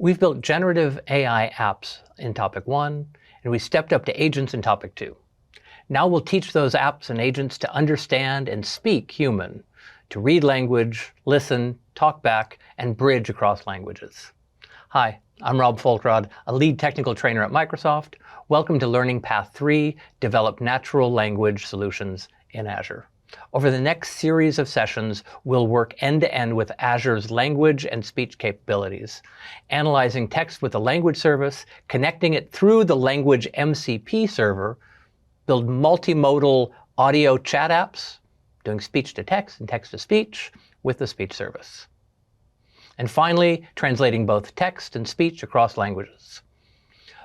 We've built generative AI apps in topic 1, and we stepped up to agents in topic 2. Now we'll teach those apps and agents to understand and speak human, to read language, listen, talk back, and bridge across languages. Hi, I'm Rob Folkrod, a lead technical trainer at Microsoft. Welcome to Learning Path 3, Develop Natural Language Solutions in Azure. Over the next series of sessions, we'll work end-to-end with Azure's language and speech capabilities, analyzing text with the language service, connecting it through the language MCP server, build multimodal audio chat apps, doing speech to text and text to speech with the speech service. And finally, translating both text and speech across languages.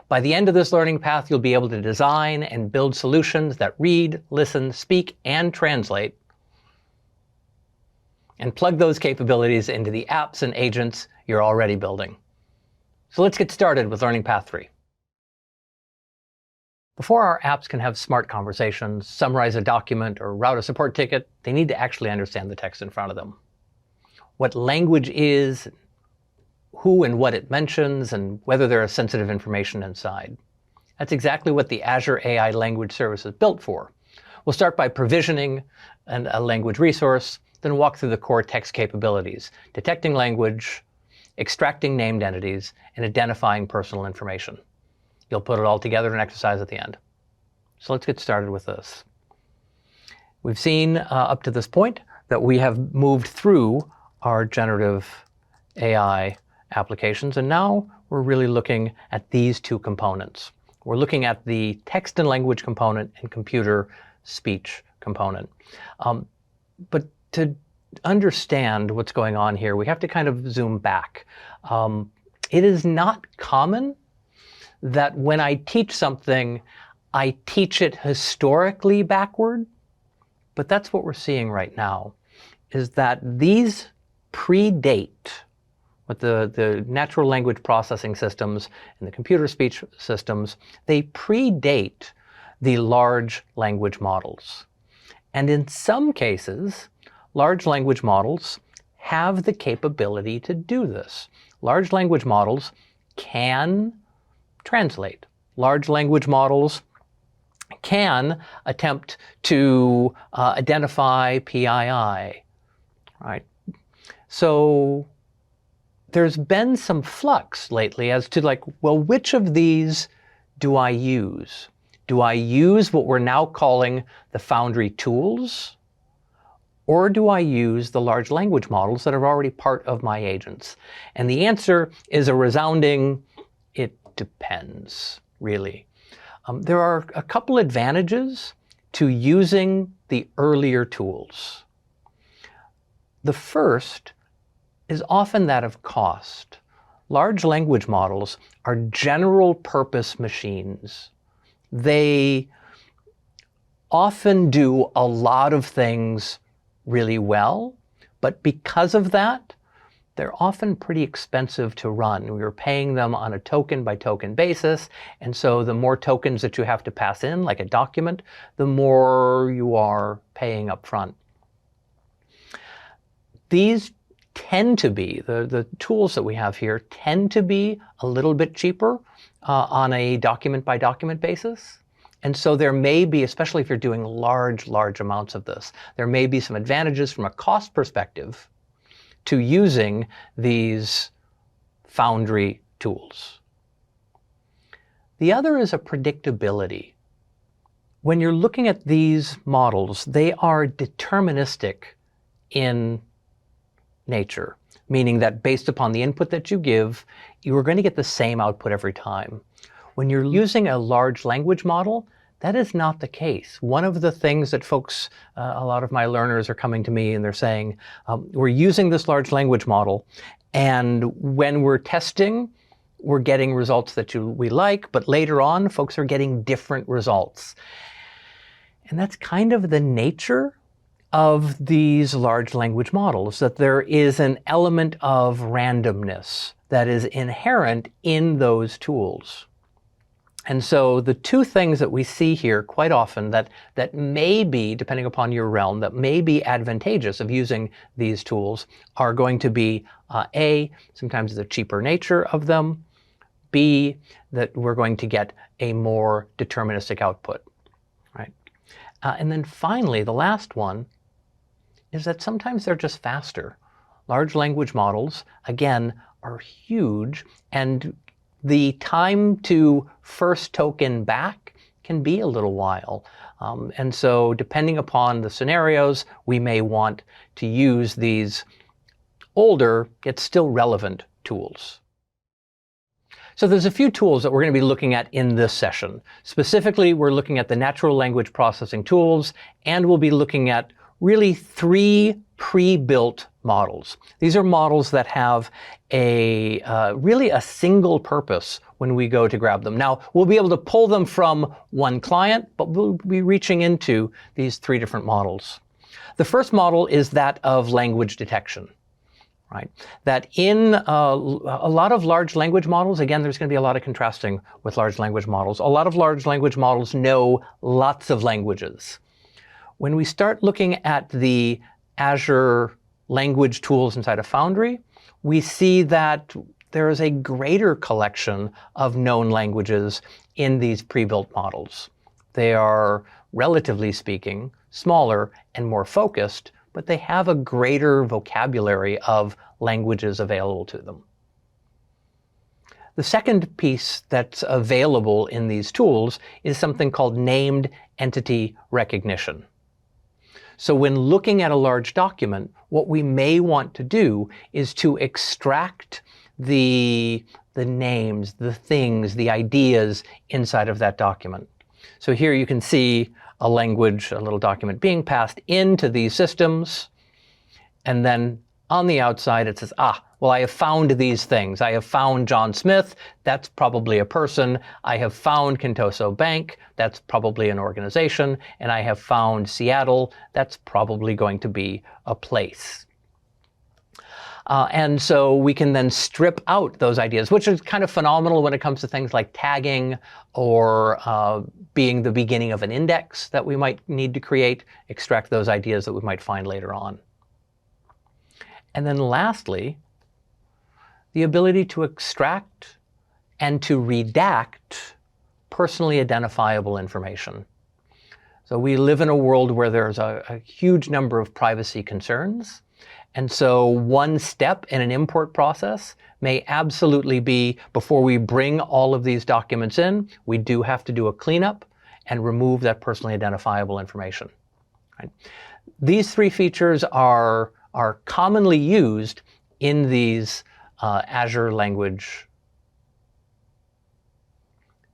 By the end of this learning path, you'll be able to design and build solutions that read, listen, speak, and translate, and plug those capabilities into the apps and agents you're already building. So let's get started with Learning Path 3. Before our apps can have smart conversations, summarize a document, or route a support ticket, they need to actually understand the text in front of them. What language is, who and what it mentions, and whether there is sensitive information inside. That's exactly what the Azure AI Language service is built for. We'll start by provisioning a language resource, then walk through the core text capabilities, detecting language, extracting named entities, and identifying personal information. You'll put it all together in an exercise at the end. So let's get started with this. We've seen up to this point that we have moved through our generative AI applications, and now we're really looking at these two components. We're looking at the text and language component and computer speech component. But to understand what's going on here, we have to kind of zoom back. It is not common that when I teach something, I teach it historically backward, but that's what we're seeing right now, is that these predate with the natural language processing systems and the computer speech systems, they predate the large language models. And in some cases, large language models have the capability to do this. Large language models can translate. Large language models can attempt to identify PII, right? So there's been some flux lately as to well, which of these do I use? Do I use what we're now calling the Foundry Tools? Or do I use the large language models that are already part of my agents? And the answer is a resounding, it depends, really. There are a couple advantages to using the earlier tools. The first is often that of cost. Large language models are general purpose machines. They often do a lot of things really well, but because of that, they're often pretty expensive to run. We're paying them on a token by token basis, and so the more tokens that you have to pass in, like a document, the more you are paying up front. These tend to be, the tools that we have here tend to be a little bit cheaper on a document by document basis. And so there may be, especially if you're doing large amounts of this, there may be some advantages from a cost perspective to using these Foundry tools. The other is a predictability. When you're looking at these models, they are deterministic in nature, meaning that based upon the input that you give, you are going to get the same output every time. When you're using a large language model, that is not the case. One of the things that folks, a lot of my learners are coming to me and they're saying, we're using this large language model, and when we're testing, we're getting results that we like, but later on, folks are getting different results. And that's kind of the nature of these large language models, that there is an element of randomness that is inherent in those tools. And so the two things that we see here quite often that may be, depending upon your realm, that may be advantageous of using these tools are going to be A, sometimes the cheaper nature of them, B, that we're going to get a more deterministic output, right? And then finally, the last one is that sometimes they're just faster. Large language models, again, are huge, and the time to first token back can be a little while. And so depending upon the scenarios, we may want to use these older, yet still relevant tools. So there's a few tools that we're going to be looking at in this session. Specifically, we're looking at the natural language processing tools, and we'll be looking at really 3 pre-built models. These are models that have really a single purpose when we go to grab them. Now, we'll be able to pull them from one client, but we'll be reaching into these 3 different models. The first model is that of language detection, right? That in a lot of large language models, again, there's going to be a lot of contrasting with large language models. A lot of large language models know lots of languages. When we start looking at the Azure language tools inside of Foundry, we see that there is a greater collection of known languages in these pre-built models. They are, relatively speaking, smaller and more focused, but they have a greater vocabulary of languages available to them. The second piece that's available in these tools is something called named entity recognition. So when looking at a large document, what we may want to do is to extract the names, the things, the ideas inside of that document. So here you can see a language, a little document being passed into these systems, and then on the outside it says, well, I have found these things. I have found John Smith, that's probably a person. I have found Contoso Bank, that's probably an organization. And I have found Seattle, that's probably going to be a place. And so we can then strip out those ideas, which is kind of phenomenal when it comes to things like tagging or being the beginning of an index that we might need to create, extract those ideas that we might find later on. And then lastly, the ability to extract and to redact personally identifiable information. So we live in a world where there's a huge number of privacy concerns. And so one step in an import process may absolutely be, before we bring all of these documents in, we do have to do a cleanup and remove that personally identifiable information. Right? These 3 features are commonly used in these Azure language.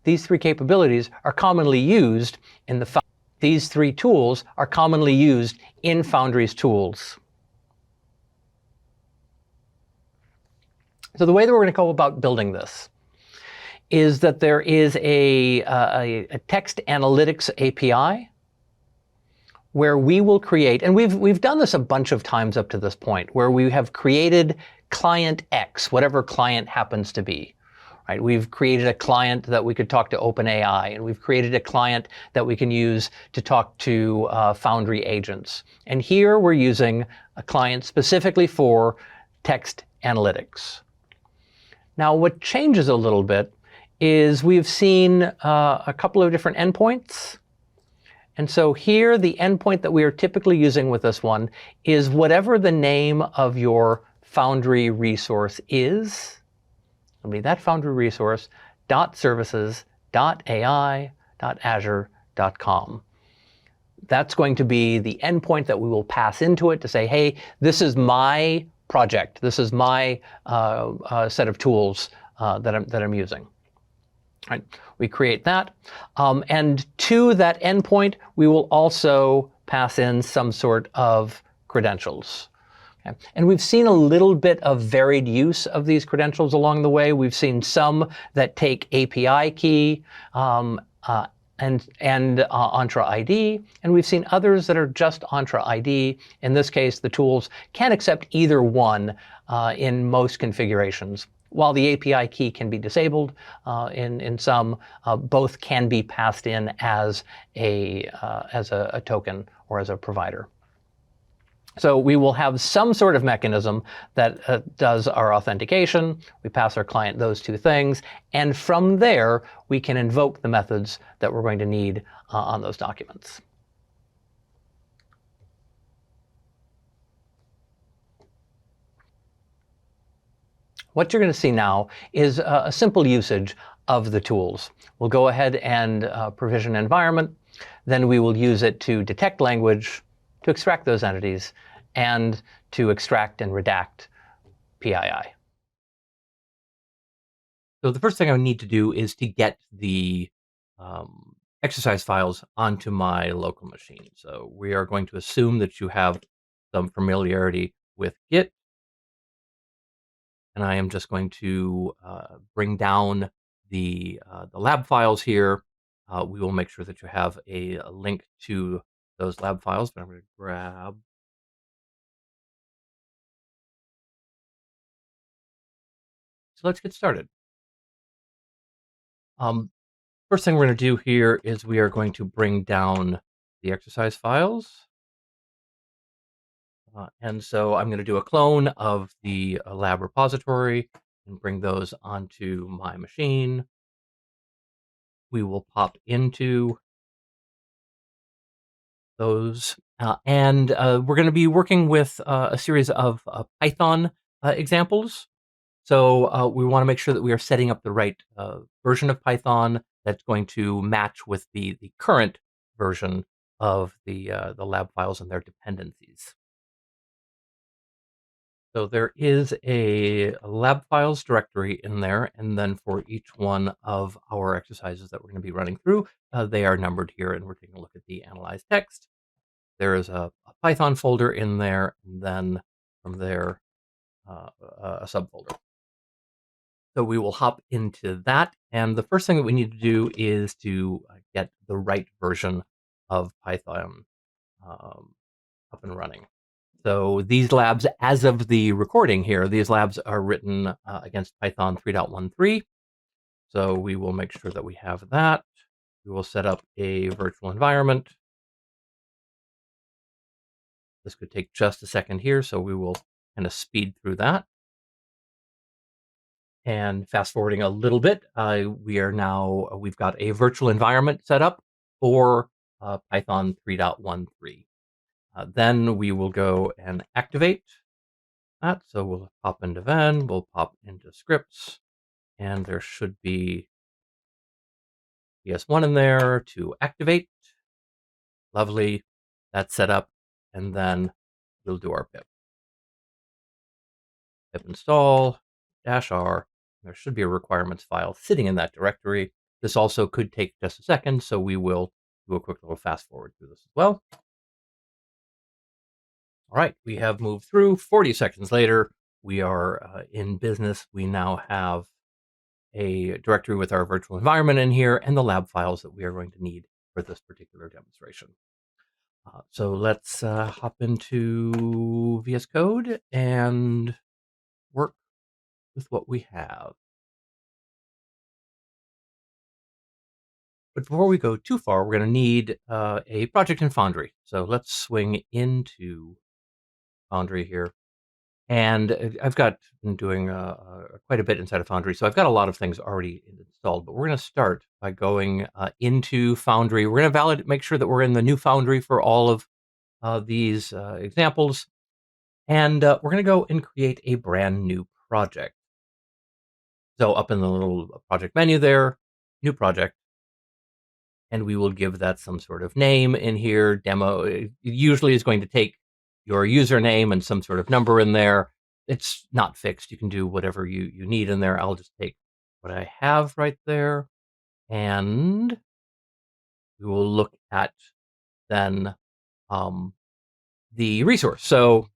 These 3 capabilities are commonly used in these 3 tools are commonly used in Foundry's tools. So the way that we're going to go about building this is that there is a text analytics API where we will create, and we've done this a bunch of times up to this point, where we have created client X, whatever client happens to be. Right? We've created a client that we could talk to OpenAI, and we've created a client that we can use to talk to Foundry agents. And here we're using a client specifically for text analytics. Now, what changes a little bit is we've seen a couple of different endpoints. And so here, the endpoint that we are typically using with this one is whatever the name of your Foundry resource is. It'll be that Foundry resource .services.ai.azure.com. That's going to be the endpoint that we will pass into it to say, hey, this is my project. This is my set of tools that I'm using. Right? We create that. And to that endpoint, we will also pass in some sort of credentials. Okay. And we've seen a little bit of varied use of these credentials along the way. We've seen some that take API key and Entra ID, and we've seen others that are just Entra ID. In this case, the tools can accept either one in most configurations. while the API key can be disabled in some, both can be passed in as a token or as a provider. So we will have some sort of mechanism that does our authentication. We pass our client those two things. And from there, we can invoke the methods that we're going to need on those documents. What you're going to see now is a simple usage of the tools. We'll go ahead and provision an environment. Then we will use it to detect language, to extract those entities, and to extract and redact PII. So the first thing I need to do is to get the exercise files onto my local machine. So we are going to assume that you have some familiarity with Git. And I am just going to bring down the lab files here. We will make sure that you have a link to those lab files, but I'm going to grab. So let's get started. First thing we're going to do here is we are going to bring down the exercise files. And so I'm going to do a clone of the lab repository and bring those onto my machine. We will pop into those. And we're going to be working with a series of Python examples. So we want to make sure that we are setting up the right version of Python that's going to match with the current version of the lab files and their dependencies. So there is a lab files directory in there, and then for each one of our exercises that we're going to be running through, they are numbered here, and we're taking a look at the analyzed text. There is a Python folder in there, and then from there, a subfolder. So we will hop into that, and the first thing that we need to do is to get the right version of Python up and running. So these labs, as of the recording here, these labs are written against Python 3.13. So we will make sure that we have that. We will set up a virtual environment. This could take just a second here, so we will kind of speed through that. And fast forwarding a little bit, we've got a virtual environment set up for Python 3.13. Then we will go and activate that. So we'll pop into Ven, we'll pop into scripts, and there should be PS1 in there to activate. Lovely. That's set up. And then we'll do our pip. Pip install -r. There should be a requirements file sitting in that directory. This also could take just a second, so we will do a quick little fast forward through this as well. All right, we have moved through. 40 seconds later, we are in business. We now have a directory with our virtual environment in here and the lab files that we are going to need for this particular demonstration. So let's hop into VS Code and work with what we have. But before we go too far, we're going to need a project in Foundry. So let's swing into Foundry here. And I've been doing quite a bit inside of Foundry, so I've got a lot of things already installed. But we're going to start by going into Foundry. We're going to make sure that we're in the new Foundry for all of these examples. And we're going to go and create a brand new project. So up in the little project menu there, new project. And we will give that some sort of name in here. Demo it usually is going to take your username and some sort of number in there. It's not fixed. You can do whatever you need in there. I'll just take what I have right there. And we will look at then the resource. So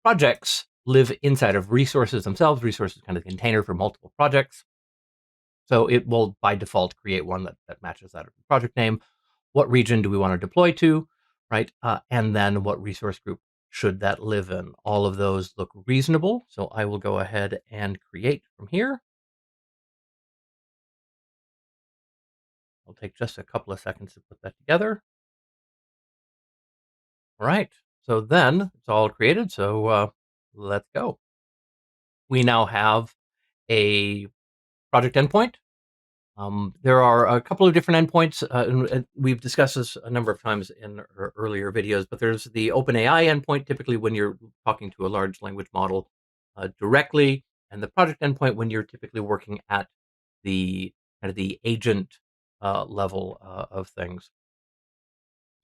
projects live inside of resources themselves. Resources kind of a container for multiple projects. So it will, by default, create one that matches that project name. What region do we want to deploy to, right? And then what resource group should that live in? All of those look reasonable, so I will go ahead and create from here. It'll take just a couple of seconds to put that together. All right, so then it's all created, so let's go. We now have a project endpoint. There are a couple of different endpoints, and we've discussed this a number of times in earlier videos, but there's the OpenAI endpoint, typically when you're talking to a large language model directly, and the project endpoint when you're typically working at the kind of the agent level of things.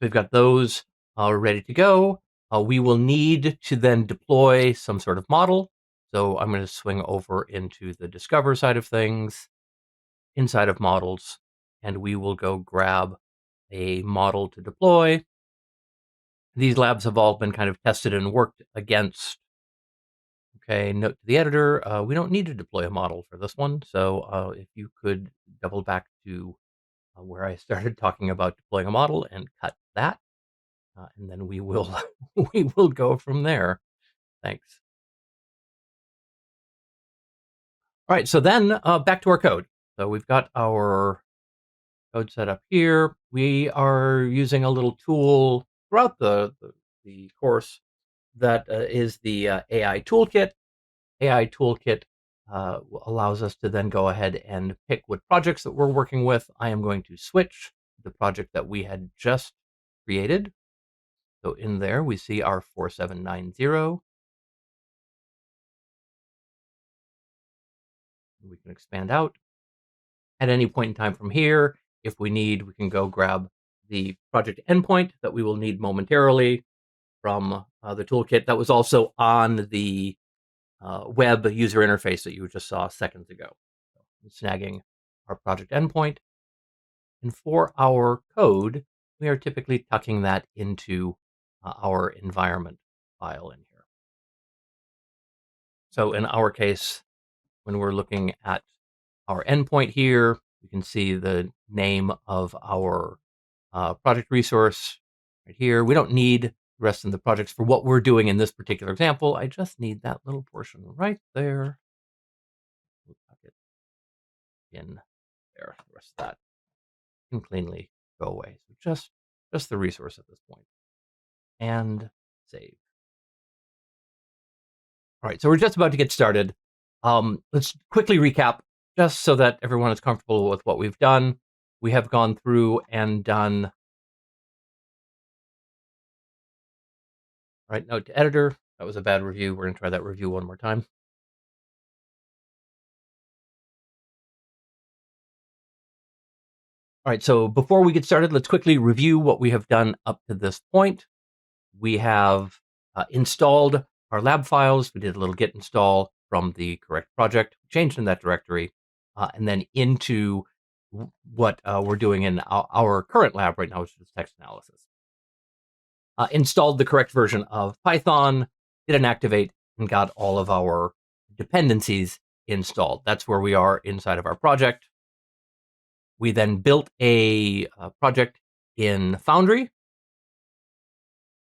We've got those ready to go. We will need to then deploy some sort of model. So I'm going to swing over into the Discover side of things, inside of models, and we will go grab a model to deploy. These labs have all been kind of tested and worked against. Okay, note to the editor, we don't need to deploy a model for this one. So if you could double back to where I started talking about deploying a model and cut that, and then we will we will go from there. Thanks. All right, so then back to our code. So we've got our code set up here. We are using a little tool throughout the course that is the AI toolkit. AI toolkit allows us to then go ahead and pick what projects that we're working with. I am going to switch the project that we had just created. So in there, we see our 4790. We can expand out. At any point in time from here, if we need, we can go grab the project endpoint that we will need momentarily from the toolkit that was also on the web user interface that you just saw seconds ago. So snagging our project endpoint. And for our code, we are typically tucking that into our environment file in here. So in our case, when we're looking at our endpoint here, you can see the name of our project resource right here. We don't need the rest of the projects for what we're doing in this particular example. I just need that little portion right there. We'll tuck it in there. The rest of that can cleanly go away. So just the resource at this point. And save. All right, so we're just about to get started. Let's quickly recap, just so that everyone is comfortable with what we've done. We have gone through and done, right, note to editor. That was a bad review. We're going to try that review one more time. All right, so before we get started, let's quickly review what we have done up to this point. We have installed our lab files. We did a little git install from the correct project, changed in that directory, and then into what we're doing in our current lab right now, which is text analysis. Installed the correct version of Python, did an activate, and got all of our dependencies installed. That's where we are inside of our project. We then built a project in Foundry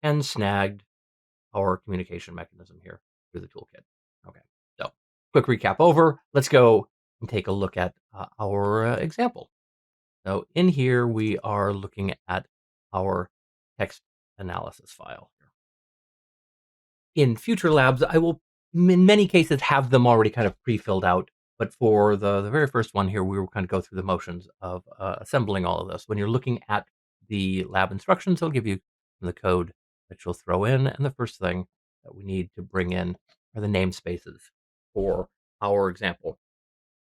and snagged our communication mechanism here through the toolkit. Okay, so quick recap over. Let's go and take a look at our example. So in here, we are looking at our text analysis file. In future labs, I will, in many cases, have them already kind of pre-filled out. But for the very first one here, we will kind of go through the motions of assembling all of this. When you're looking at the lab instructions, they'll give you the code that you'll throw in. And the first thing that we need to bring in are the namespaces for our example.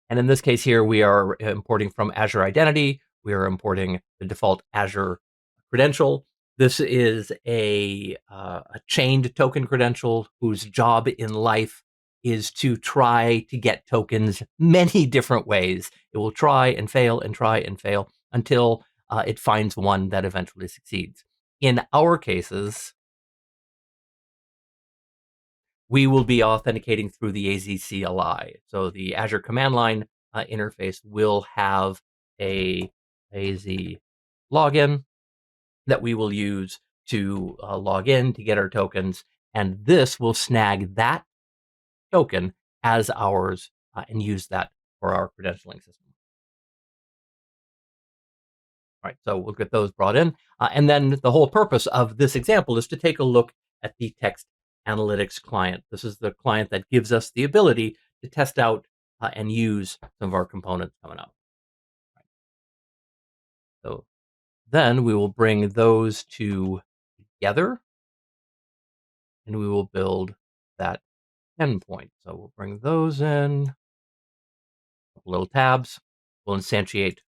And in this case here, we are importing from Azure Identity. We are importing the default Azure credential. This is a chained token credential whose job in life is to try to get tokens many different ways. It will try and fail and try and fail until it finds one that eventually succeeds. In our cases, we will be authenticating through the AZ CLI. So the Azure command line interface will have a AZ login that we will use to log in to get our tokens. and this will snag that token as ours and use that for our credentialing system. All right, so we'll get those brought in. And then the whole purpose of this example is to take a look at the text analytics client. This is the client that gives us the ability to test out and use some of our components coming up. So then we will bring those two together and we will build that endpoint. So we'll bring those in, little tabs. We'll instantiate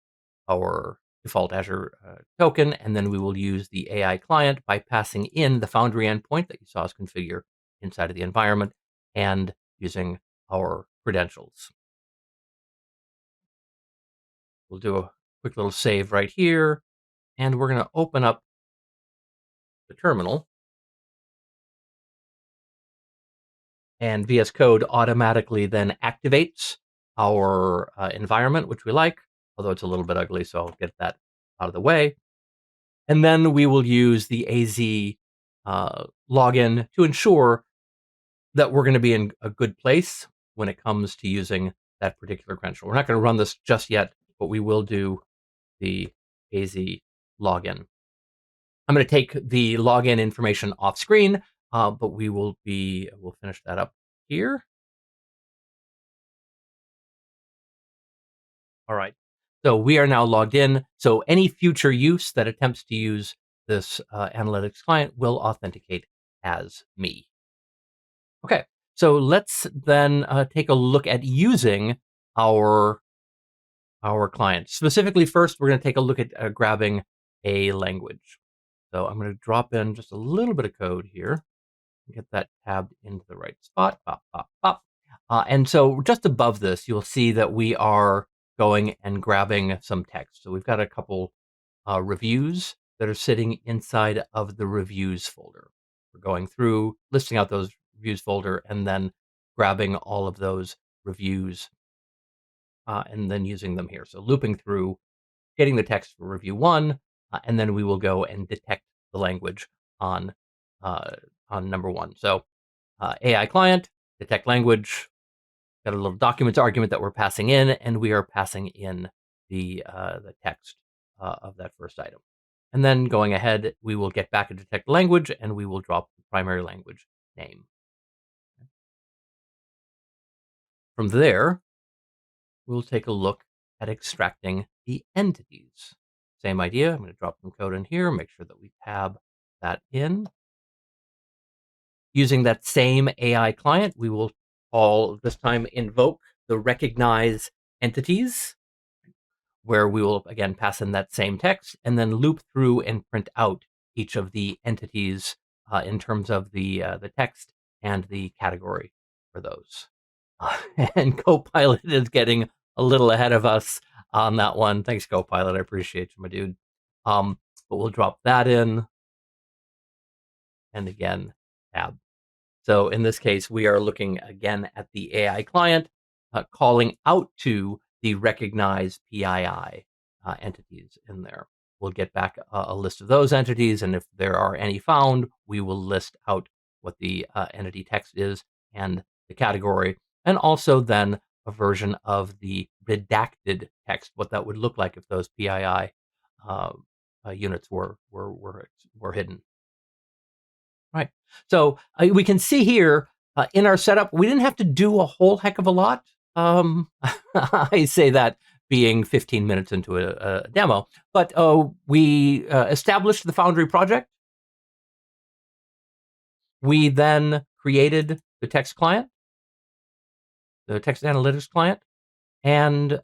our default Azure token, and then we will use the AI client by passing in the Foundry endpoint that you saw us configure inside of the environment and using our credentials. We'll do a quick little save right here, and we're going to open up the terminal. And VS Code automatically then activates our environment, which we like, although it's a little bit ugly, so I'll get that out of the way. And then we will use the AZ login to ensure that we're going to be in a good place when it comes to using that particular credential. We're not going to run this just yet, but we will do the AZ login. I'm going to take the login information off screen, but we'll finish that up here. All right. So we are now logged in. So any future use that attempts to use this analytics client will authenticate as me. Okay. So let's then take a look at using our client. Specifically, first, we're going to take a look at grabbing a language. So I'm going to drop in just a little bit of code here. Get that tabbed into the right spot. Pop, pop, pop. And so just above this, you'll see that we are going and grabbing some text. So we've got a couple reviews that are sitting inside of the reviews folder. We're going through, listing out those reviews folder, and then grabbing all of those reviews and then using them here. So looping through, getting the text for review 1, and then we will go and detect the language on number 1. So AI client, detect language, got a little documents argument that we're passing in, and we are passing in the text of that first item. And then going ahead, we will get back and detect language, and we will drop the primary language name. From there, we'll take a look at extracting the entities. Same idea. I'm going to drop some code in here, make sure that we tab that in. Using that same AI client, we will this time invoke the recognize entities, where we will again pass in that same text and then loop through and print out each of the entities in terms of the text and the category for those. And Copilot is getting a little ahead of us on that one. Thanks, Copilot. I appreciate you, my dude. But we'll drop that in. And again, tab. So in this case, we are looking again at the AI client, calling out to the recognized PII entities in there. We'll get back a list of those entities, and if there are any found, we will list out what the entity text is and the category, and also then a version of the redacted text, what that would look like if those PII units were hidden. Right. So we can see here in our setup, we didn't have to do a whole heck of a lot. I say that being 15 minutes into a demo, but we established the Foundry project. We then created the text client, the text analytics client, and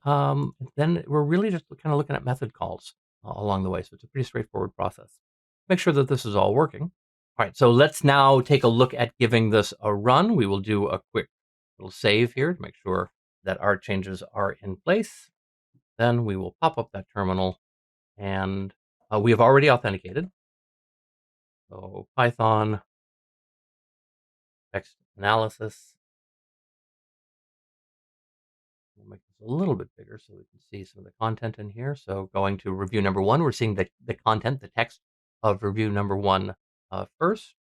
then we're really just kind of looking at method calls along the way. So it's a pretty straightforward process. Make sure that this is all working. All right, so let's now take a look at giving this a run. We will do a quick little save here to make sure that our changes are in place. Then we will pop up that terminal, and we have already authenticated. So Python, text analysis. We'll make this a little bit bigger so we can see some of the content in here. So going to review number 1, we're seeing the content, the text of review number 1 first.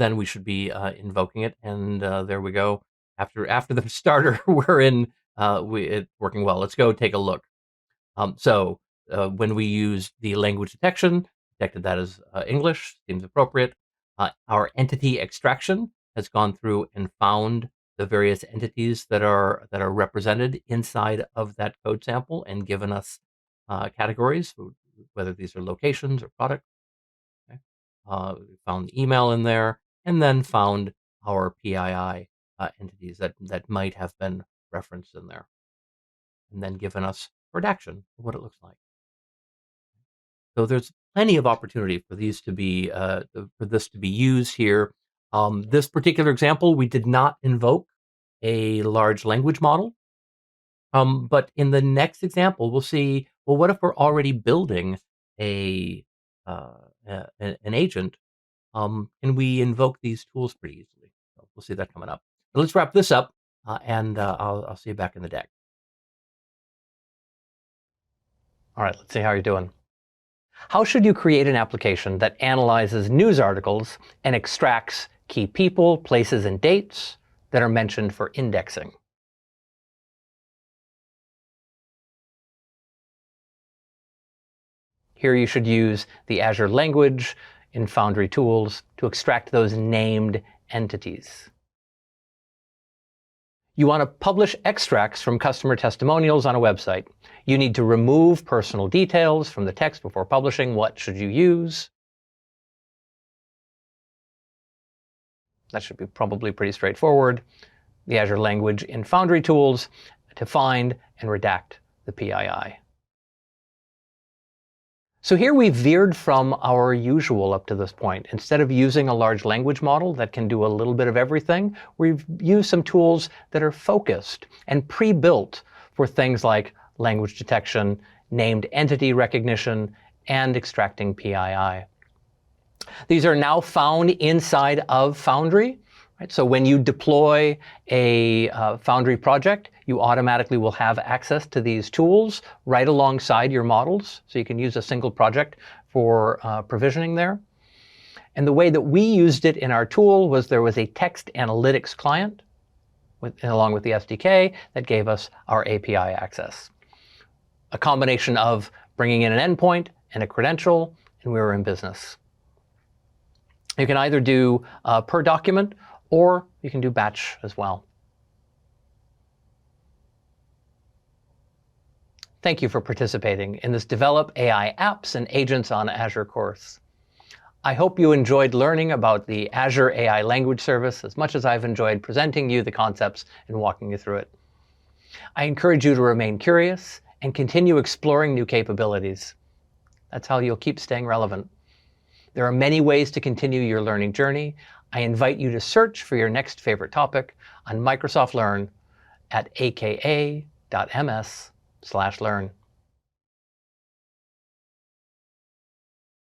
then we should be invoking it, and there we go. After the starter, we're in. It's working well. Let's go take a look. So when we use the language detection, detected that as English, seems appropriate. Our entity extraction has gone through and found the various entities that are represented inside of that code sample and given us categories, whether these are locations or products. Okay. We found the email in there, and then found our PII entities that might have been referenced in there, and then given us redaction of what it looks like. So there's plenty of opportunity for these to be for this to be used here. This particular example, we did not invoke a large language model, but in the next example, we'll see. Well, what if we're already building an agent? Can we invoke these tools pretty easily? So we'll see that coming up. But let's wrap this up, and I'll see you back in the deck. All right, let's see how you're doing. How should you create an application that analyzes news articles and extracts key people, places, and dates that are mentioned for indexing? Here you should use the Azure Language in Foundry Tools to extract those named entities. You want to publish extracts from customer testimonials on a website. You need to remove personal details from the text before publishing. What should you use? That should be probably pretty straightforward. The Azure Language in Foundry Tools to find and redact the PII. So here we veered from our usual up to this point. Instead of using a large language model that can do a little bit of everything, we've used some tools that are focused and pre-built for things like language detection, named entity recognition, and extracting PII. These are now found inside of Foundry. Right? So when you deploy a Foundry project, you automatically will have access to these tools right alongside your models. So you can use a single project for provisioning there. And the way that we used it in our tool was there was a text analytics client along with the SDK that gave us our API access. A combination of bringing in an endpoint and a credential, and we were in business. You can either do per document, or you can do batch as well. Thank you for participating in this Develop AI Apps and Agents on Azure course. I hope you enjoyed learning about the Azure AI Language service as much as I've enjoyed presenting you the concepts and walking you through it. I encourage you to remain curious and continue exploring new capabilities. That's how you'll keep staying relevant. There are many ways to continue your learning journey. I invite you to search for your next favorite topic on Microsoft Learn at aka.ms/learn.